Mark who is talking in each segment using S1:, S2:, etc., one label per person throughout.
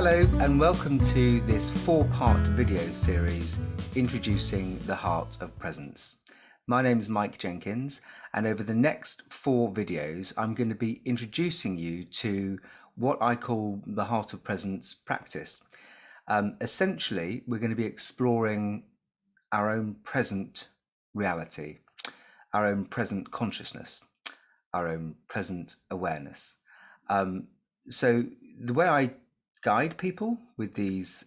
S1: Hello and welcome to this four-part video series introducing the Heart of Presence. My name is Mike Jenkins, and over the next four videos I'm going to be introducing you to what I call the Heart of Presence practice. Essentially, we're going to be exploring our own present reality, our own present consciousness, our own present awareness. So the way I guide people with these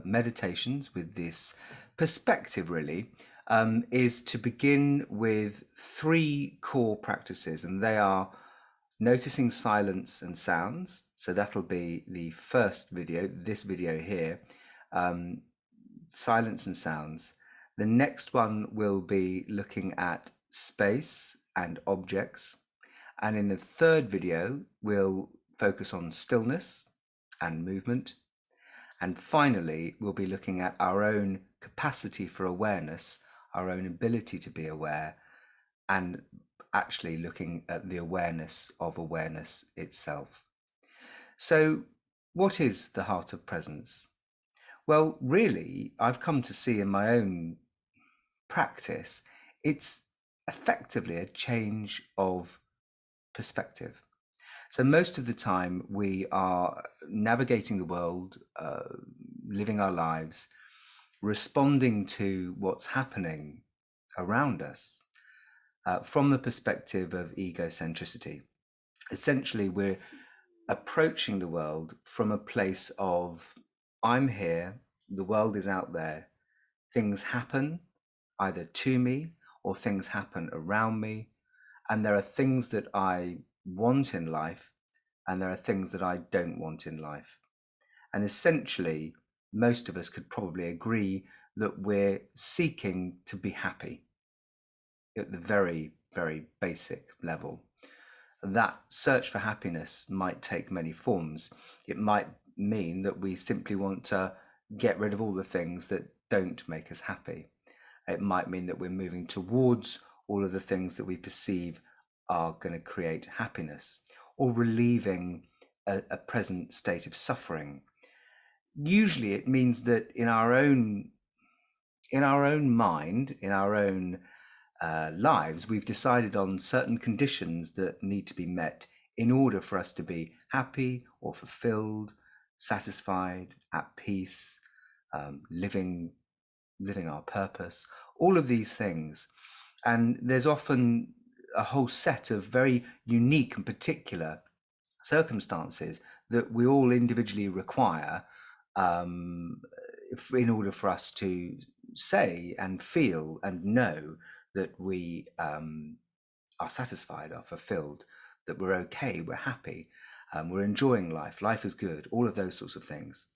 S1: meditations, with this perspective really, is to begin with three core practices, and they are noticing silence and sounds. So that'll be the first video, this video here, silence and sounds. The next one will be looking at space and objects. And in the third video, we'll focus on stillness and movement. And finally, we'll be looking at our own capacity for awareness, our own ability to be aware, and actually looking at the awareness of awareness itself. So, what is the Heart of Presence? Well, really, I've come to see in my own practice, it's effectively a change of perspective. So most of the time we are navigating the world, living our lives, responding to what's happening around us from the perspective of egocentricity. Essentially, we're approaching the world from a place of, I'm here, the world is out there, things happen either to me or things happen around me, and there are things that I want in life and there are things that I don't want in life. And essentially, most of us could probably agree that we're seeking to be happy at the very, very basic level. That search for happiness might take many forms. It might mean that we simply want to get rid of all the things that don't make us happy. It might mean that we're moving towards all of the things that we perceive are going to create happiness, or relieving a present state of suffering. Usually it means that in our own mind, in our own lives, we've decided on certain conditions that need to be met in order for us to be happy or fulfilled, satisfied, at peace, living our purpose, all of these things. And there's often a whole set of very unique and particular circumstances that we all individually require in order for us to say and feel and know that we are satisfied, are fulfilled, that we're okay, we're happy, we're enjoying life, life is good, all of those sorts of things.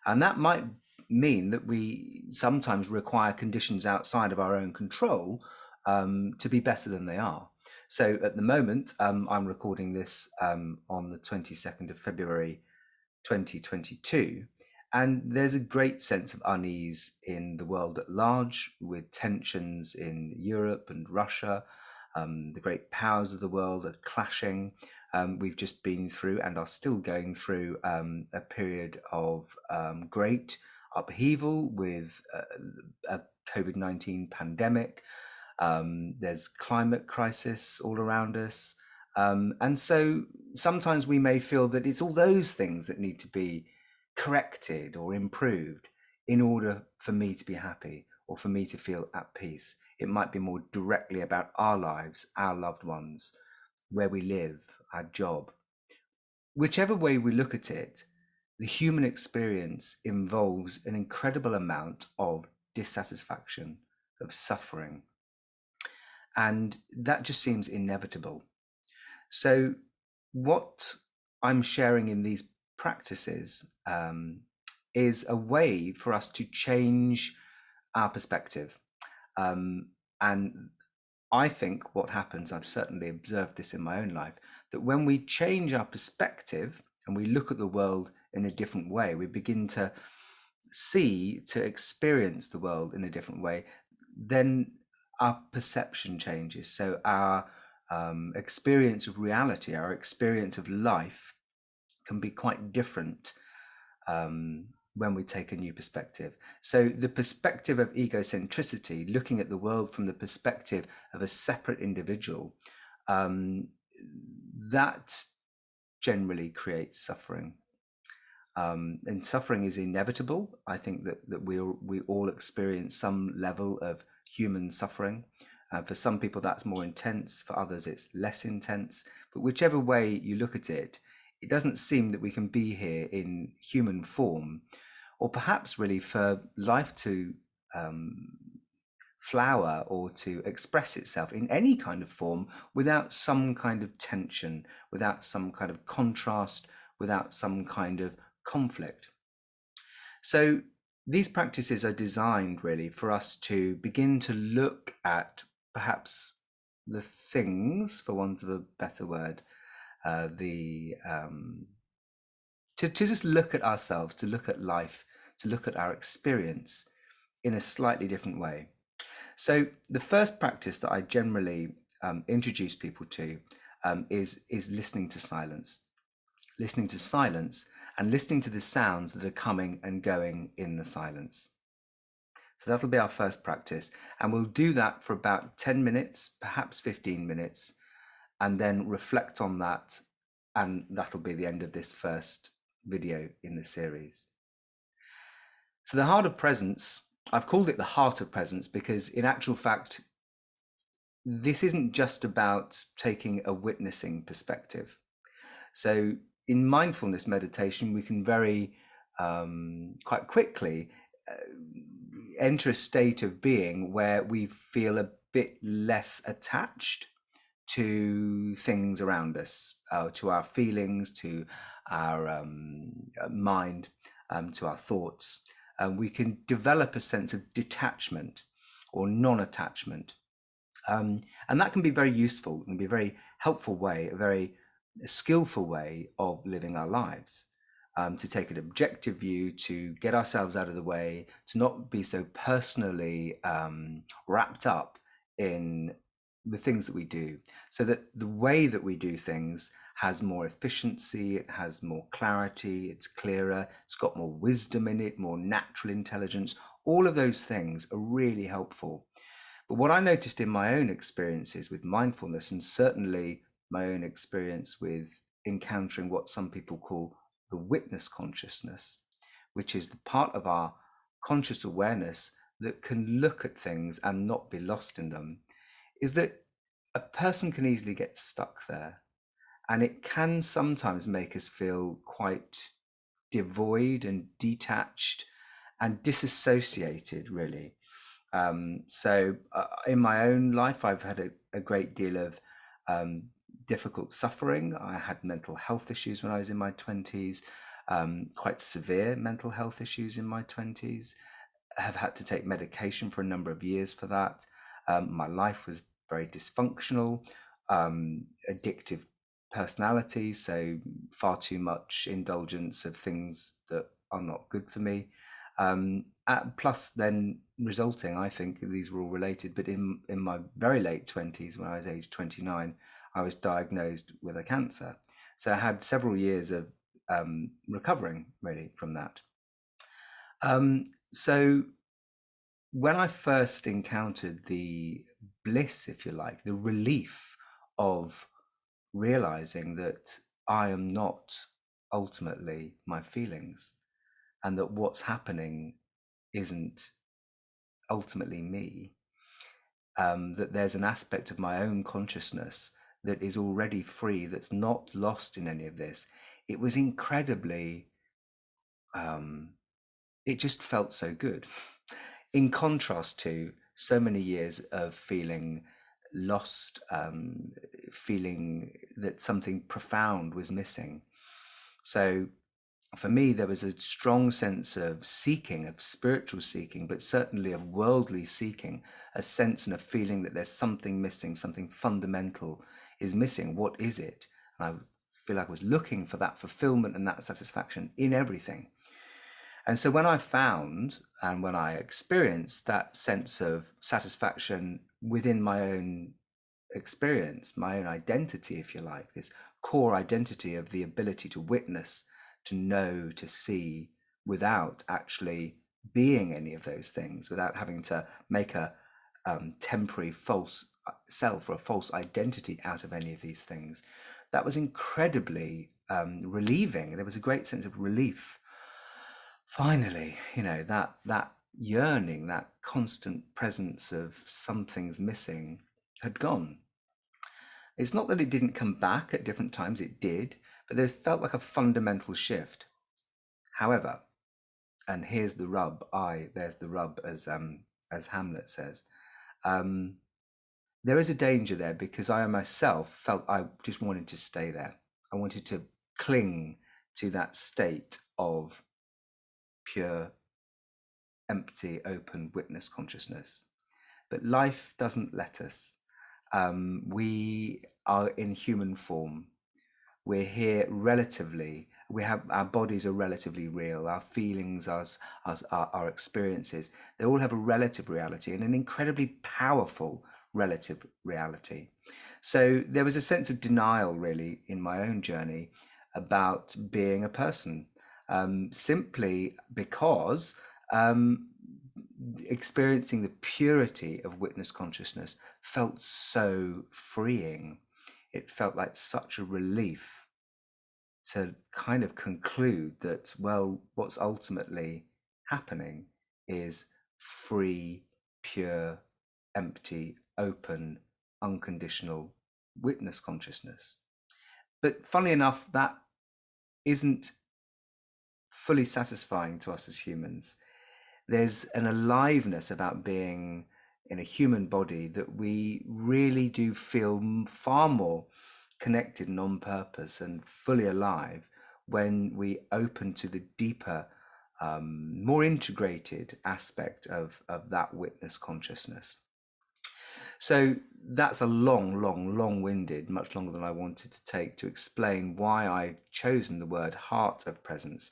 S1: And that might mean that we sometimes require conditions outside of our own control to be better than they are. So at the moment, I'm recording this on the 22nd of February 2022, and there's a great sense of unease in the world at large, with tensions in Europe and Russia. The great powers of the world are clashing. We've just been through and are still going through a period of great upheaval with a COVID-19 pandemic. There's climate crisis all around us. And so sometimes we may feel that it's all those things that need to be corrected or improved in order for me to be happy or for me to feel at peace. It might be more directly about our lives, our loved ones, where we live, our job. Whichever way we look at it, the human experience involves an incredible amount of dissatisfaction, of suffering. And that just seems inevitable. So what I'm sharing in these practices is a way for us to change our perspective. And I think what happens, I've certainly observed this in my own life, that when we change our perspective and we look at the world in a different way, we begin to see, to experience the world in a different way, then our perception changes. So our experience of reality, our experience of life can be quite different when we take a new perspective. So the perspective of egocentricity, looking at the world from the perspective of a separate individual, that generally creates suffering. And suffering is inevitable. I think that we all experience some level of human suffering. For some people, that's more intense. For others, it's less intense. But whichever way you look at it, it doesn't seem that we can be here in human form, or perhaps really for life to flower or to express itself in any kind of form without some kind of tension, without some kind of contrast, without some kind of conflict. So these practices are designed really for us to begin to look at perhaps the things, for want of a better word, to just look at ourselves, to look at life, to look at our experience in a slightly different way. So the first practice that I generally introduce people to is listening to silence, and listening to the sounds that are coming and going in the silence. So that'll be our first practice, and we'll do that for about 10 minutes, perhaps 15 minutes, and then reflect on that, and that'll be the end of this first video in the series. So the heart of presence, I've called it the heart of presence because in actual fact, this isn't just about taking a witnessing perspective. So in mindfulness meditation, we can very quite quickly enter a state of being where we feel a bit less attached to things around us, to our feelings, to our mind, to our thoughts. We can develop a sense of detachment or non-attachment. And that can be very useful, and be a very helpful way, a very skillful way of living our lives. To take an objective view, to get ourselves out of the way, to not be so personally wrapped up in the things that we do, so that the way that we do things has more efficiency, it has more clarity, it's clearer, it's got more wisdom in it, more natural intelligence. All of those things are really helpful. But what I noticed in my own experiences with mindfulness, and certainly my own experience with encountering what some people call the witness consciousness, which is the part of our conscious awareness that can look at things and not be lost in them, is that a person can easily get stuck there. And it can sometimes make us feel quite devoid and detached and disassociated, really. In my own life, I've had a great deal of difficult suffering. I had mental health issues when I was in my 20s, quite severe mental health issues in my 20s. I have had to take medication for a number of years for that. My life was very dysfunctional, addictive personality, so far too much indulgence of things that are not good for me. Plus then resulting, I think these were all related, but in my very late 20s, when I was age 29, I was diagnosed with a cancer. So I had several years of recovering really from that. So when I first encountered the bliss, if you like, the relief of realizing that I am not ultimately my feelings, and that what's happening isn't ultimately me, that there's an aspect of my own consciousness that is already free, that's not lost in any of this. It was incredibly, it just felt so good. In contrast to so many years of feeling lost, feeling that something profound was missing. So for me, there was a strong sense of seeking, of spiritual seeking, but certainly of worldly seeking, a sense and a feeling that there's something missing, something fundamental is missing. What is it? And I feel like I was looking for that fulfillment and that satisfaction in everything. And so when I found and when I experienced that sense of satisfaction within my own experience, my own identity, if you like, this core identity of the ability to witness, to know, to see, without actually being any of those things, without having to make a temporary false self or a false identity out of any of these things. That was incredibly relieving. There was a great sense of relief. Finally, that yearning, that constant presence of something's missing, had gone. It's not that it didn't come back at different times, it did, but there felt like a fundamental shift. However, and here's the rub, there's the rub, as Hamlet says. There is a danger there, because I myself felt I just wanted to stay there. I wanted to cling to that state of pure, empty, open witness consciousness. But life doesn't let us. We are in human form. We're here relatively. Our bodies are relatively real. Our feelings, our experiences, they all have a relative reality, and an incredibly powerful relative reality. So there was a sense of denial, really, in my own journey about being a person, simply because experiencing the purity of witness consciousness felt so freeing. It felt like such a relief to kind of conclude that, well, what's ultimately happening is free, pure, empty, open, unconditional witness consciousness. But funnily enough, that isn't fully satisfying to us as humans. There's an aliveness about being in a human body that we really do feel far more connected and on purpose and fully alive when we open to the deeper, more integrated aspect of that witness consciousness. So that's a long-winded, much longer than I wanted to take, to explain why I've chosen the word heart of presence.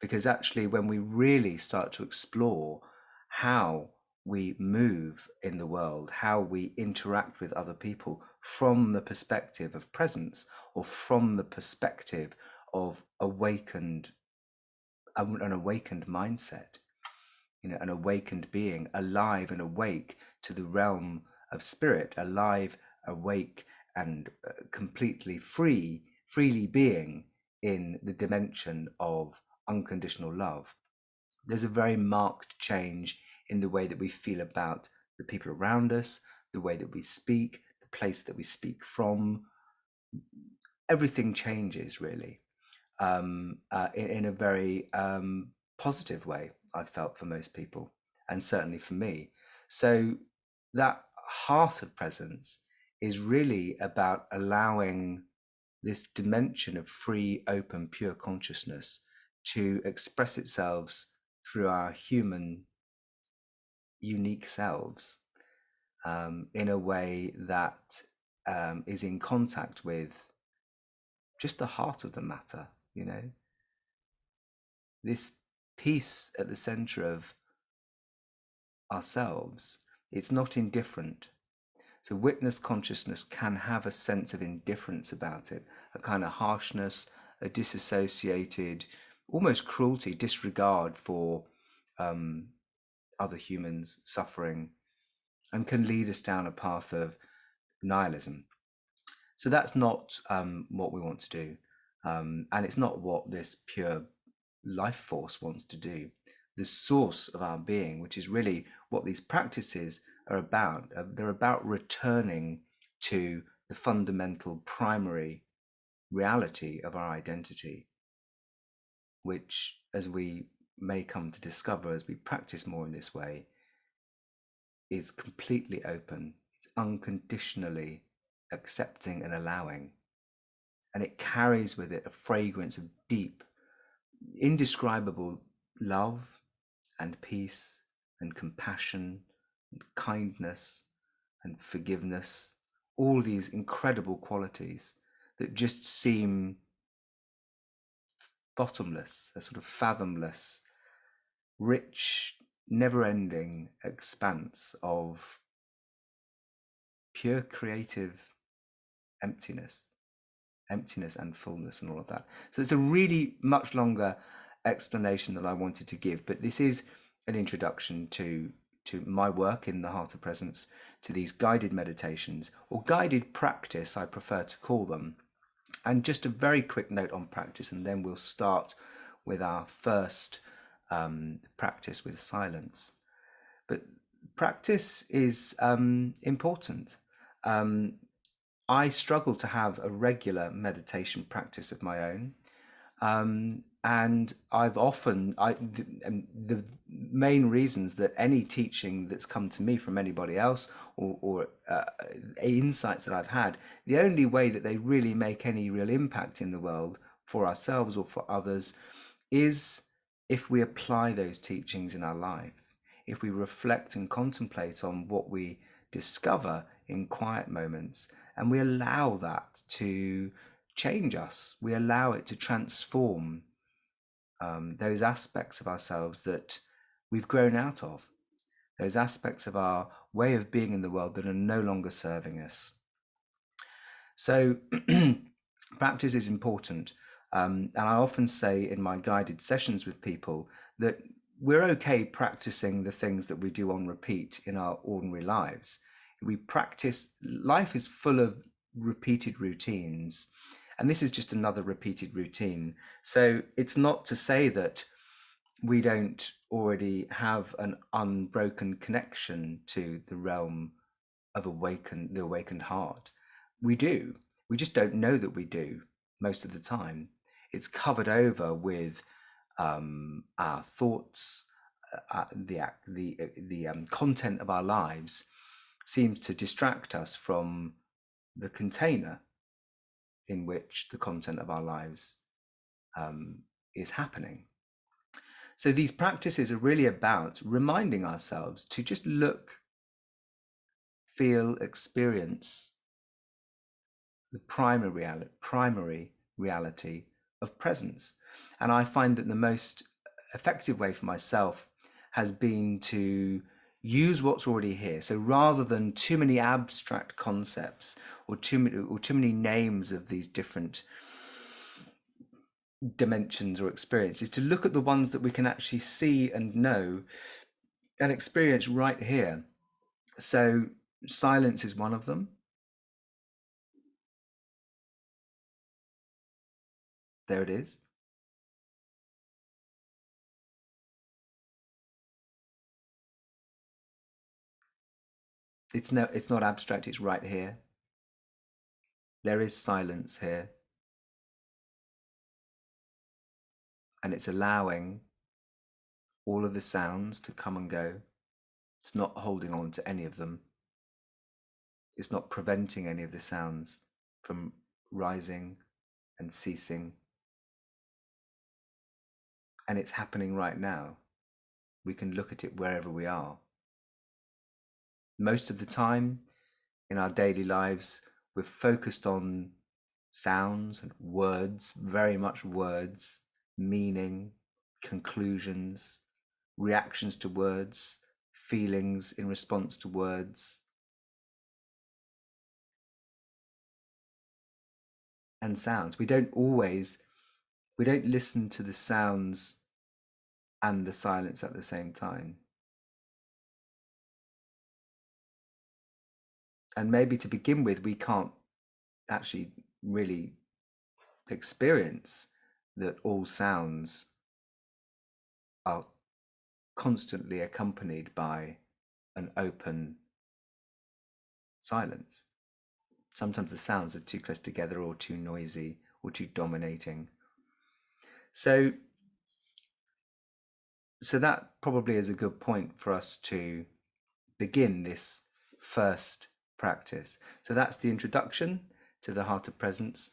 S1: Because actually, when we really start to explore how we move in the world, how we interact with other people from the perspective of presence, or from the perspective of an awakened mindset, an awakened being, alive and awake to the realm of spirit, alive, awake, and completely freely being in the dimension of unconditional love, there's a very marked change in the way that we feel about the people around us, the way that we speak, the place that we speak from. Everything changes, really, in a very positive way, I've felt, for most people, and certainly for me. So that heart of presence is really about allowing this dimension of free, open, pure consciousness to express itself through our human, unique selves, in a way that is in contact with just the heart of the matter, this peace at the center of ourselves. It's not indifferent. So witness consciousness can have a sense of indifference about it, a kind of harshness, a disassociated, almost cruelty, disregard for other humans suffering, and can lead us down a path of nihilism. So that's not what we want to do. And it's not what this pure life force wants to do. The source of our being, which is really what these practices are about, they're about returning to the fundamental primary reality of our identity, which, as we may come to discover as we practice more in this way, is completely open. It's unconditionally accepting and allowing. And it carries with it a fragrance of deep, indescribable love and peace and compassion and kindness and forgiveness, all these incredible qualities that just seem bottomless, a sort of fathomless, rich, never-ending expanse of pure creative emptiness emptiness and fullness and all of that. So it's a really much longer explanation that I wanted to give, but this is an introduction to my work in the Heart of Presence, to these guided meditations, or guided practice, I prefer to call them. And just a very quick note on practice, and then we'll start with our first practice with silence. But practice is important. I struggle to have a regular meditation practice of my own. And I've often, the main reasons that any teaching that's come to me from anybody else, or insights that I've had, the only way that they really make any real impact in the world for ourselves or for others is if we apply those teachings in our life, if we reflect and contemplate on what we discover in quiet moments, and we allow that to change us, we allow it to transform those aspects of ourselves that we've grown out of, those aspects of our way of being in the world that are no longer serving us. So practice is important. And I often say in my guided sessions with people that we're okay practicing the things that we do on repeat in our ordinary lives. We practice, life is full of repeated routines, and this is just another repeated routine. So it's not to say that we don't already have an unbroken connection to the realm of the awakened heart. We do. We just don't know that we do most of the time. It's covered over with our thoughts. The content of our lives seems to distract us from the container in which the content of our lives is happening. So these practices are really about reminding ourselves to just look, feel, experience the primary reality of presence. And I find that the most effective way for myself has been to use what's already here. So rather than too many abstract concepts or too many names of these different dimensions or experiences, to look at the ones that we can actually see and know and experience right here. So silence is one of them. There it is. It's not abstract, it's right here. There is silence here. And it's allowing all of the sounds to come and go. It's not holding on to any of them. It's not preventing any of the sounds from rising and ceasing. And it's happening right now. We can look at it wherever we are. Most of the time in our daily lives, we're focused on sounds and words, very much words, meaning, conclusions, reactions to words, feelings in response to words, and sounds. We don't listen to the sounds and the silence at the same time. And maybe to begin with, we can't actually really experience that all sounds are constantly accompanied by an open silence. Sometimes the sounds are too close together or too noisy or too dominating. So that probably is a good point for us to begin this first practice. So that's the introduction to the Heart of Presence.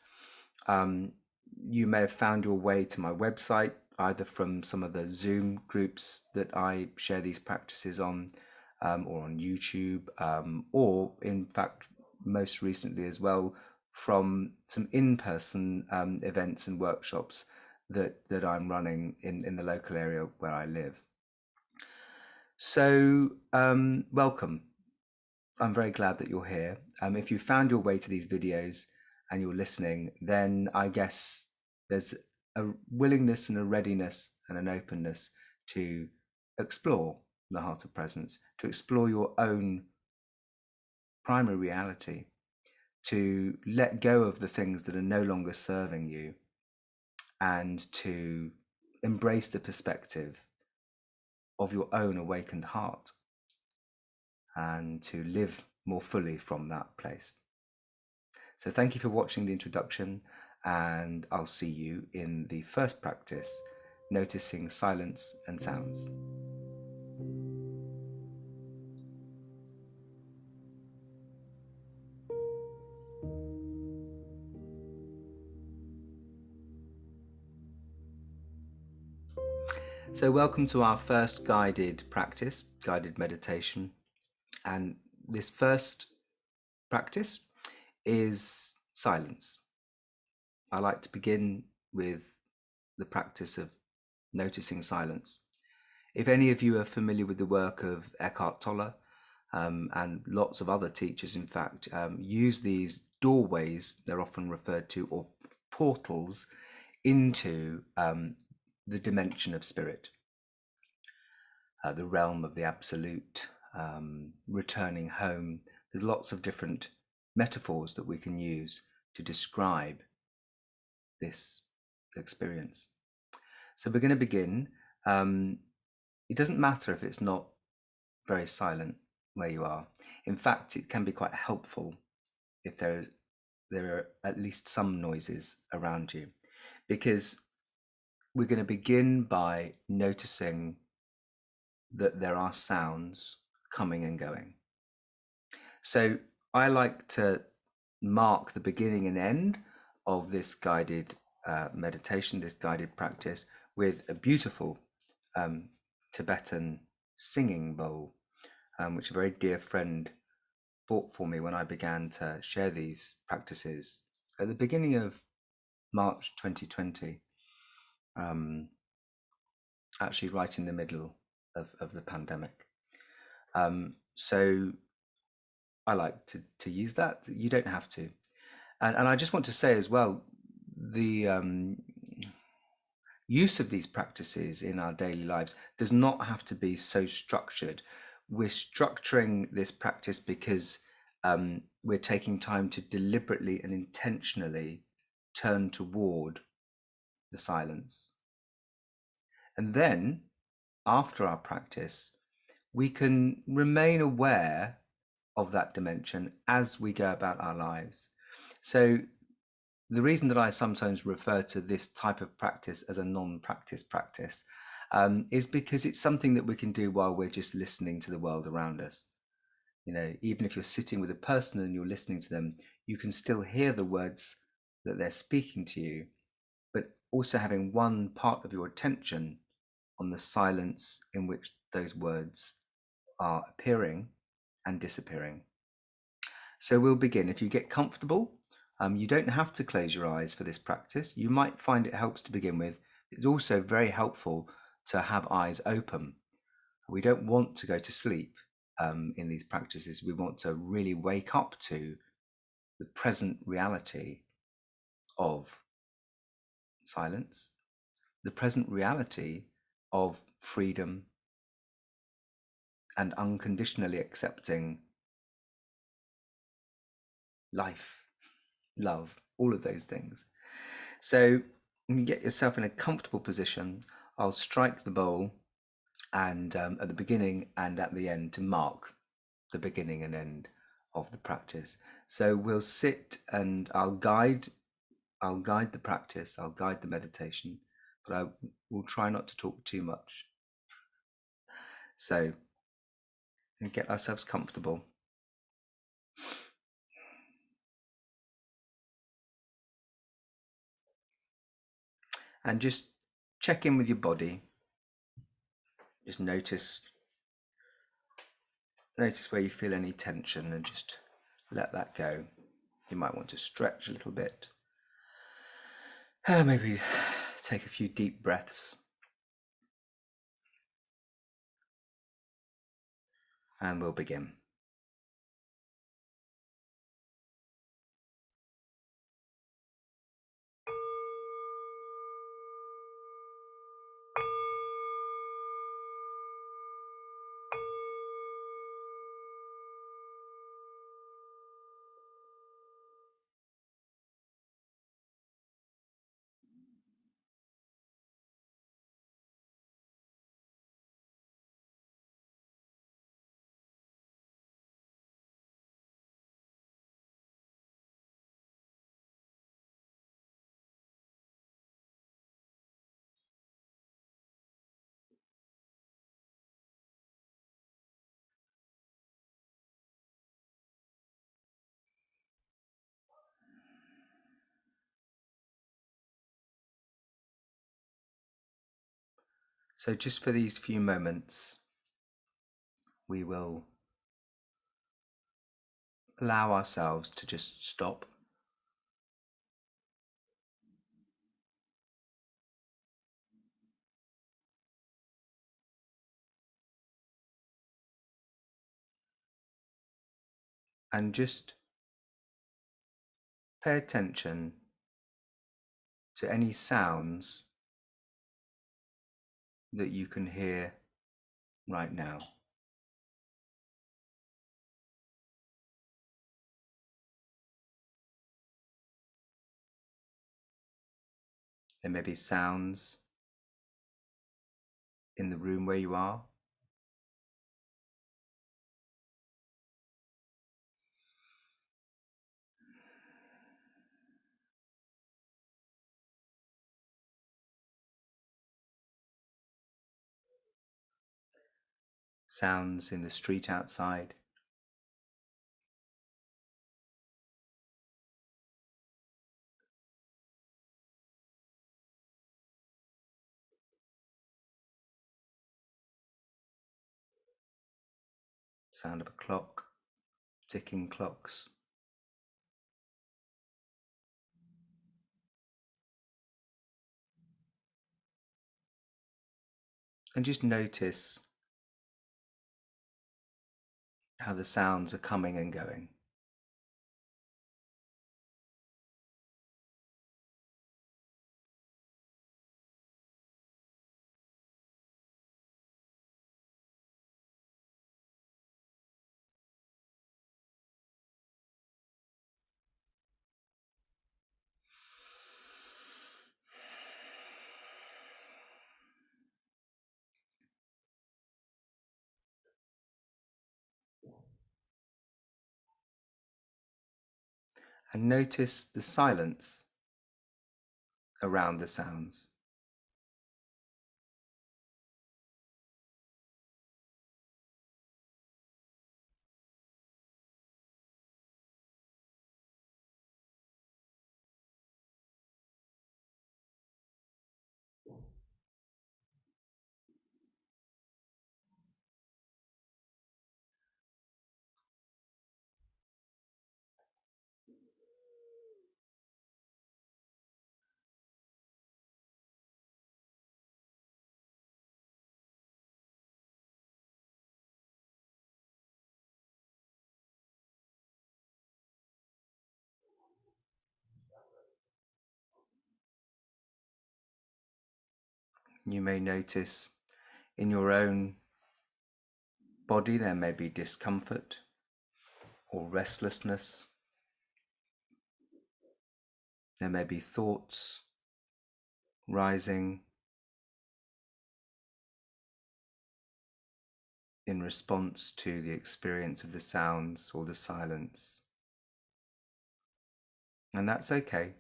S1: You may have found your way to my website either from some of the Zoom groups that I share these practices on, or on YouTube, or in fact, most recently as well, from some in-person events and workshops that I'm running in the local area where I live. So welcome. I'm very glad that you're here. If you found your way to these videos, and you're listening, then I guess there's a willingness and a readiness and an openness to explore the heart of presence, to explore your own primary reality, to let go of the things that are no longer serving you, and to embrace the perspective of your own awakened heart, and to live more fully from that place. So thank you for watching the introduction, and I'll see you in the first practice, noticing silence and sounds. So welcome to our first guided practice, guided meditation. And this first practice is silence. I like to begin with the practice of noticing silence. If any of you are familiar with the work of Eckhart Tolle, and lots of other teachers, in fact, use these doorways, they're often referred to, or portals, into the dimension of spirit, the realm of the absolute, returning home. There's lots of different metaphors that we can use to describe this experience. So we're going to begin. It doesn't matter if it's not very silent where you are. In fact, it can be quite helpful if there are at least some noises around you, because we're going to begin by noticing that there are sounds coming and going. So I like to mark the beginning and end of this guided meditation, this guided practice, with a beautiful Tibetan singing bowl, which a very dear friend bought for me when I began to share these practices at the beginning of March 2020, actually right in the middle of the pandemic. So I like to use that. You don't have to. And I just want to say as well, the use of these practices in our daily lives does not have to be so structured. We're structuring this practice because we're taking time to deliberately and intentionally turn toward the silence. And then, after our practice, we can remain aware of that dimension as we go about our lives. So the reason that I sometimes refer to this type of practice as a non-practice practice is because it's something that we can do while we're just listening to the world around us. You know, even if you're sitting with a person and you're listening to them, you can still hear the words that they're speaking to you, but also having one part of your attention on the silence in which those words are appearing and disappearing. So we'll begin. If you get comfortable, you don't have to close your eyes for this practice. You might find it helps to begin with. It's also very helpful to have eyes open. We don't want to go to sleep in these practices. We want to really wake up to the present reality of silence, the present reality of freedom, and unconditionally accepting life, love, all of those things. So when you get yourself in a comfortable position, I'll strike the bowl and at the beginning and at the end to mark the beginning and end of the practice. So we'll sit and I'll guide the practice, I'll guide the meditation, but I will try not to talk too much. So we get ourselves comfortable. And just check in with your body. Just notice where you feel any tension and just let that go. You might want to stretch a little bit. Maybe take a few deep breaths. And we'll begin. So just for these few moments, we will allow ourselves to just stop and just pay attention to any sounds that you can hear right now. There may be sounds in the room where you are. Sounds in the street outside. Sound of a clock, ticking clocks. And just notice how the sounds are coming and going. And notice the silence around the sounds. You may notice in your own body there may be discomfort or restlessness. There may be thoughts rising in response to the experience of the sounds or the silence. And that's okay.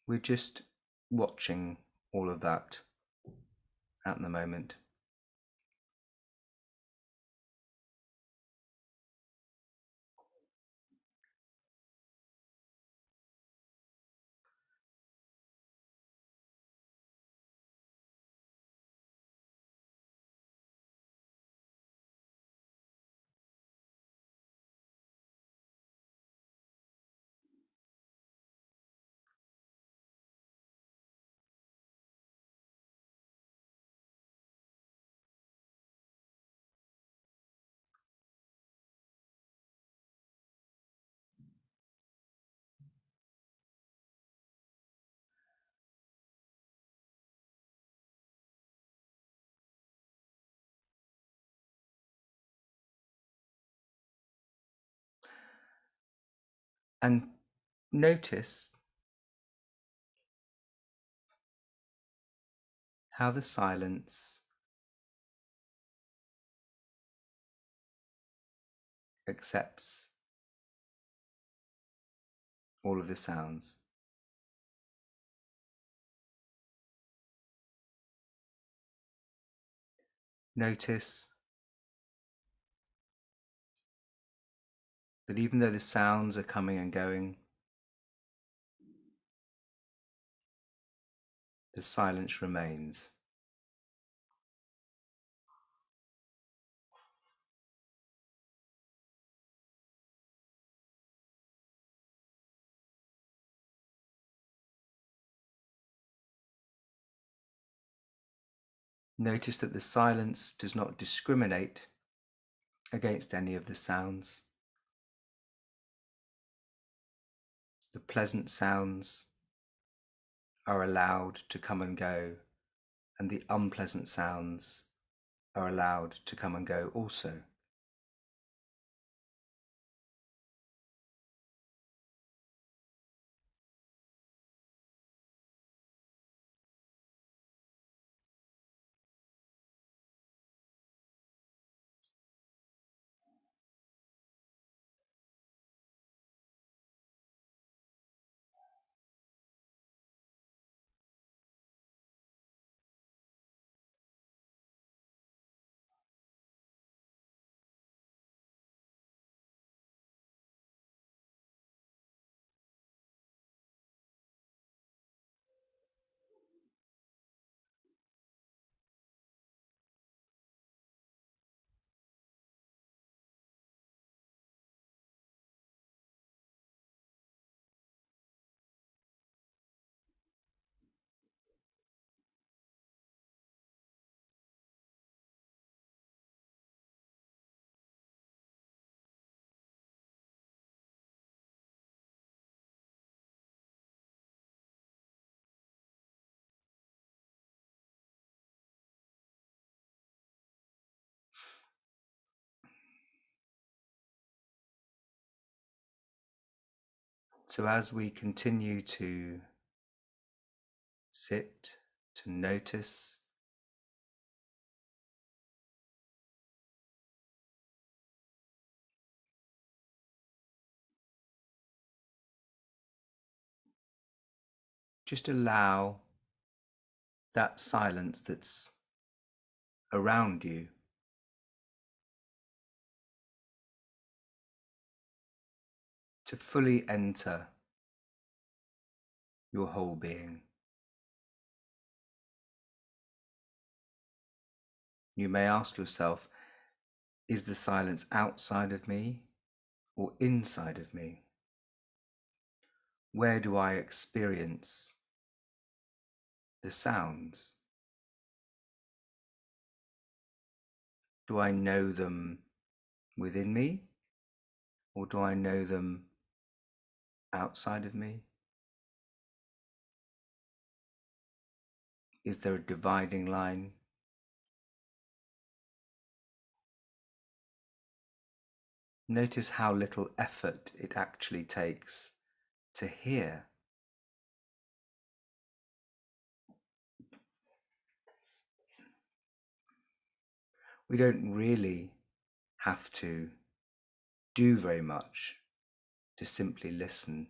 S1: We're just watching all of that at the moment. And notice how the silence accepts all of the sounds. Notice that even though the sounds are coming and going, the silence remains. Notice that the silence does not discriminate against any of the sounds. The pleasant sounds are allowed to come and go, and the unpleasant sounds are allowed to come and go also. So as we continue to sit, to notice, just allow that silence that's around you to fully enter your whole being. You may ask yourself, is the silence outside of me or inside of me? Where do I experience the sounds? Do I know them within me, or do I know them outside of me? Is there a dividing line? Notice how little effort it actually takes to hear. We don't really have to do very much to simply listen.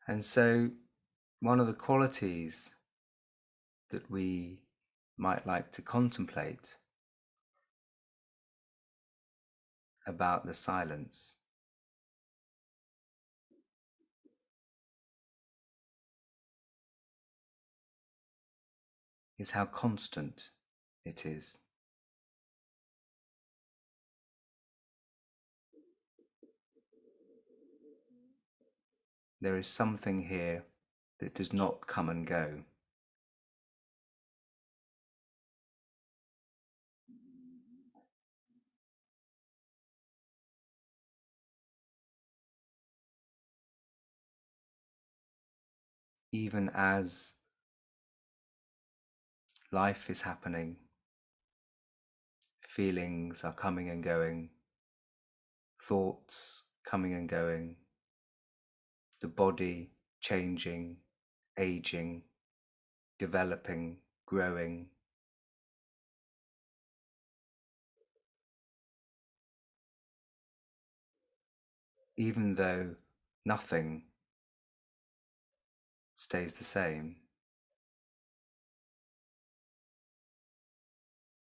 S1: And so one of the qualities that we might like to contemplate about the silence is how constant it is. There is something here that does not come and go. even as life is happening, feelings are coming and going, thoughts coming and going, the body changing, aging, developing, growing. Even though nothing stays the same,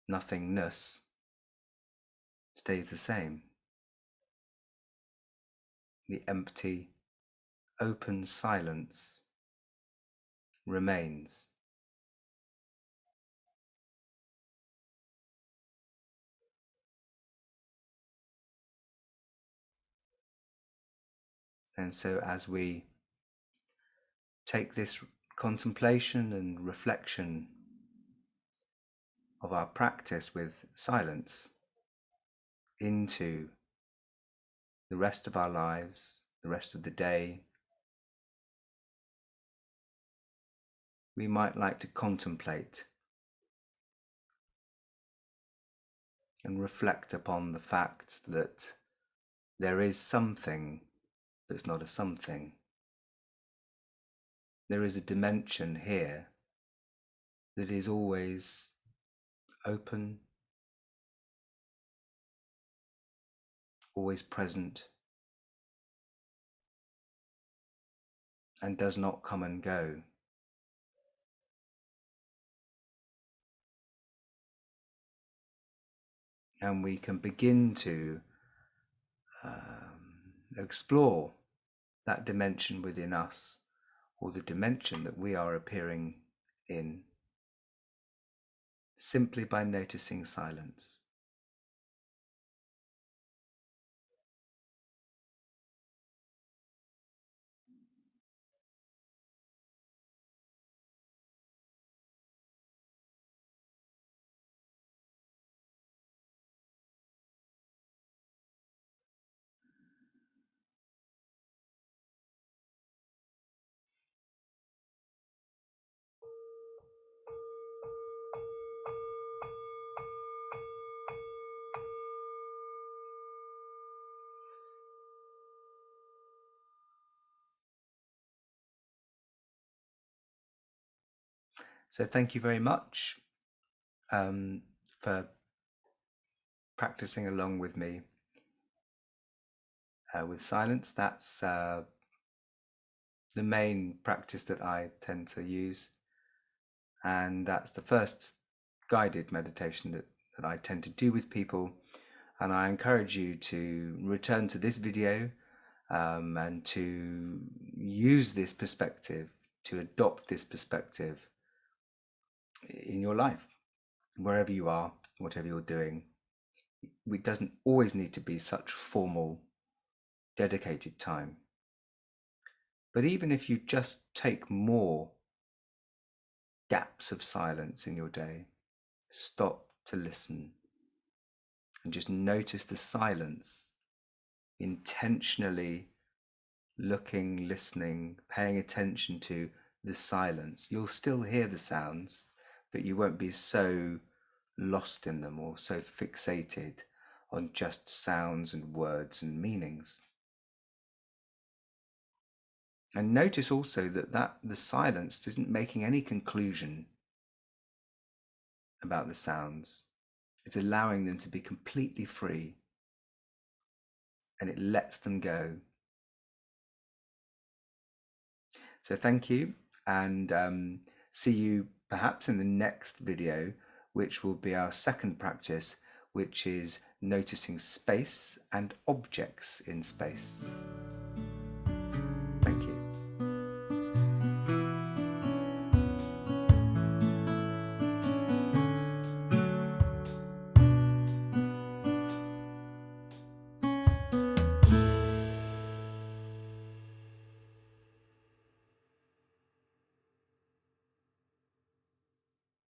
S1: nothingness stays the same. The empty, open silence remains. And so as we take this contemplation and reflection of our practice with silence into the rest of our lives, the rest of the day, we might like to contemplate and reflect upon the fact that there is something that's not a something. There is a dimension here that is always open, always present, and does not come and go. And we can begin to explore that dimension within us, or the dimension that we are appearing in, simply by noticing silence. So thank you very much for practicing along with me with silence. That's the main practice that I tend to use, and that's the first guided meditation that I tend to do with people. And I encourage you to return to this video and to use this perspective, to adopt this perspective in your life, wherever you are, whatever you're doing. It doesn't always need to be such formal, dedicated time. But even if you just take more gaps of silence in your day, stop to listen and just notice the silence, intentionally looking, listening, paying attention to the silence. You'll still hear the sounds, but you won't be so lost in them or so fixated on just sounds and words and meanings. And notice also that the silence isn't making any conclusion about the sounds. It's allowing them to be completely free, and it lets them go. So thank you, and see you perhaps in the next video, which will be our second practice, which is noticing space and objects in space.